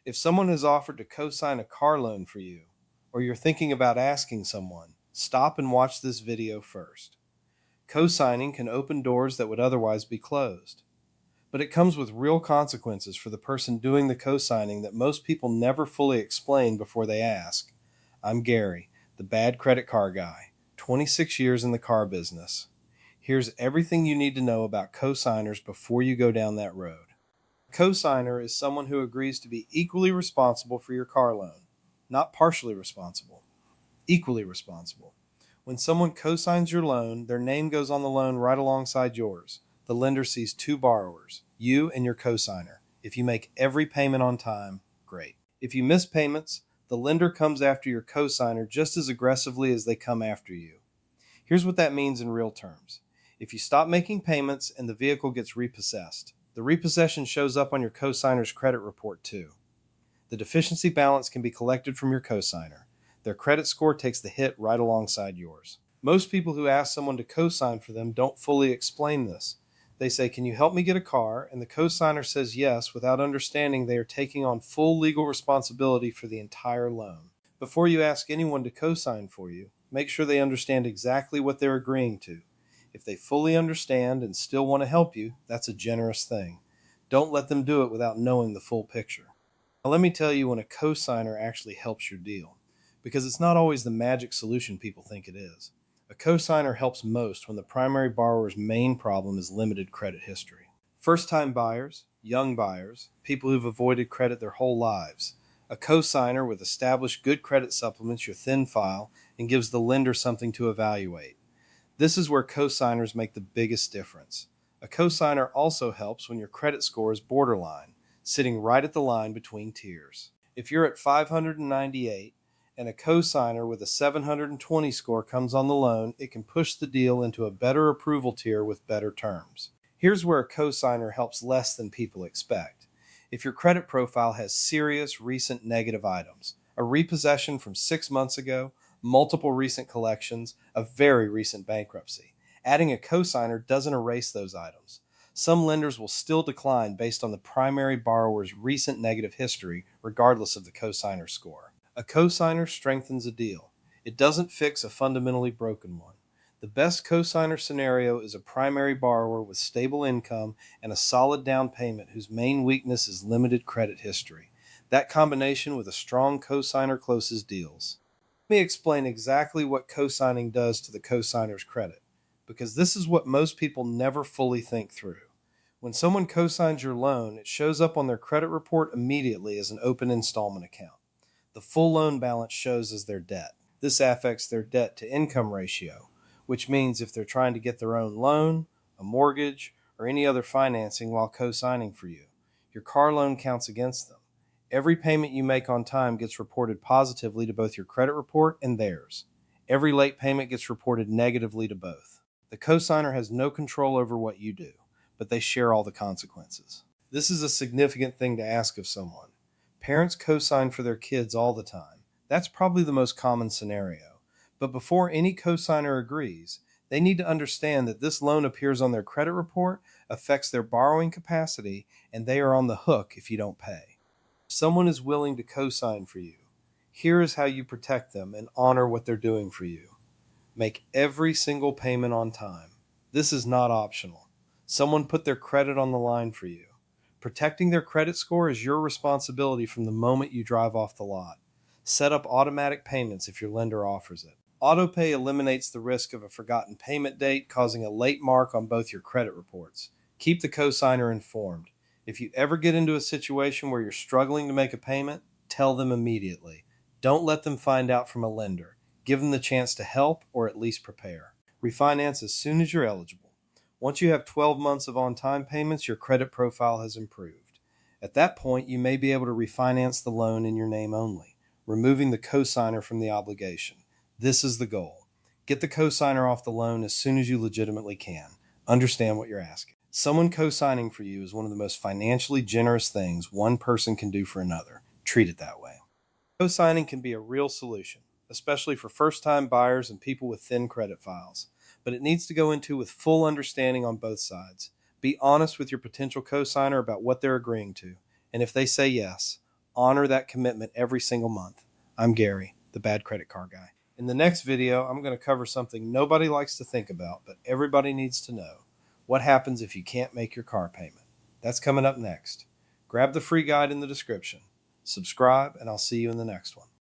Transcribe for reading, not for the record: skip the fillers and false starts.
If someone has offered to co-sign a car loan for you, or you're thinking about asking someone, stop and watch this video first. Co-signing can open doors that would otherwise be closed, but it comes with real consequences for the person doing the co-signing that most people never fully explain before they ask. I'm Gary, the bad credit car guy, 26 years in the car business. Here's everything you need to know about co-signers before you go down that road. A co-signer is someone who agrees to be equally responsible for your car loan, not partially responsible, equally responsible. When someone co-signs your loan, their name goes on the loan right alongside yours. The lender sees two borrowers, you and your co-signer. If you make every payment on time, great. If you miss payments, the lender comes after your co-signer just as aggressively as they come after you. Here's what that means in real terms. If you stop making payments and the vehicle gets repossessed, the repossession shows up on your co-signer's credit report too. The deficiency balance can be collected from your co-signer. Their credit score takes the hit right alongside yours. Most people who ask someone to co-sign for them don't fully explain this. They say, "Can you help me get a car?" And the co-signer says yes without understanding they are taking on full legal responsibility for the entire loan. Before you ask anyone to co-sign for you, make sure they understand exactly what they're agreeing to. If they fully understand and still want to help you, that's a generous thing. Don't let them do it without knowing the full picture. Now, let me tell you when a co-signer actually helps your deal, because it's not always the magic solution people think it is. A co-signer helps most when the primary borrower's main problem is limited credit history. First-time buyers, young buyers, people who've avoided credit their whole lives. A co-signer with established good credit supplements your thin file and gives the lender something to evaluate. This is where co-signers make the biggest difference. A co-signer also helps when your credit score is borderline, sitting right at the line between tiers. If you're at 598 and a co-signer with a 720 score comes on the loan, it can push the deal into a better approval tier with better terms. Here's where a co-signer helps less than people expect. If your credit profile has serious recent negative items, a repossession from 6 months ago, multiple recent collections, a very recent bankruptcy, adding a co-signer doesn't erase those items. Some lenders will still decline based on the primary borrower's recent negative history, regardless of the co-signer score. A co-signer strengthens a deal. It doesn't fix a fundamentally broken one. The best co-signer scenario is a primary borrower with stable income and a solid down payment whose main weakness is limited credit history. That combination with a strong co-signer closes deals. Let me explain exactly what co-signing does to the co-signer's credit, because this is what most people never fully think through. When someone co-signs your loan, it shows up on their credit report immediately as an open installment account. The full loan balance shows as their debt. This affects their debt to income ratio, which means if they're trying to get their own loan, a mortgage, or any other financing while co-signing for you, your car loan counts against them. Every payment you make on time gets reported positively to both your credit report and theirs. Every late payment gets reported negatively to both. The co-signer has no control over what you do, but they share all the consequences. This is a significant thing to ask of someone. Parents co-sign for their kids all the time. That's probably the most common scenario. But before any co-signer agrees, they need to understand that this loan appears on their credit report, affects their borrowing capacity, and they are on the hook if you don't pay. If someone is willing to co-sign for you, here is how you protect them and honor what they're doing for you. Make every single payment on time. This is not optional. Someone put their credit on the line for you. Protecting their credit score is your responsibility from the moment you drive off the lot. Set up automatic payments if your lender offers it. AutoPay eliminates the risk of a forgotten payment date, causing a late mark on both your credit reports. Keep the cosigner informed. If you ever get into a situation where you're struggling to make a payment, tell them immediately. Don't let them find out from a lender. Give them the chance to help or at least prepare. Refinance as soon as you're eligible. Once you have 12 months of on-time payments, your credit profile has improved. At that point, you may be able to refinance the loan in your name only, removing the cosigner from the obligation. This is the goal. Get the cosigner off the loan as soon as you legitimately can. Understand what you're asking. Someone co-signing for you is one of the most financially generous things one person can do for another. Treat it that way. Co-signing can be a real solution, especially for first-time buyers and people with thin credit files, but it needs to go into with full understanding on both sides. Be honest with your potential co-signer about what they're agreeing to, and if they say yes, Honor that commitment every single month. I'm Gary, the bad credit card guy. In the next video, I'm going to cover something nobody likes to think about, but everybody needs to know. What happens if you can't make your car payment? That's coming up next. Grab the free guide in the description. Subscribe, and I'll see you in the next one.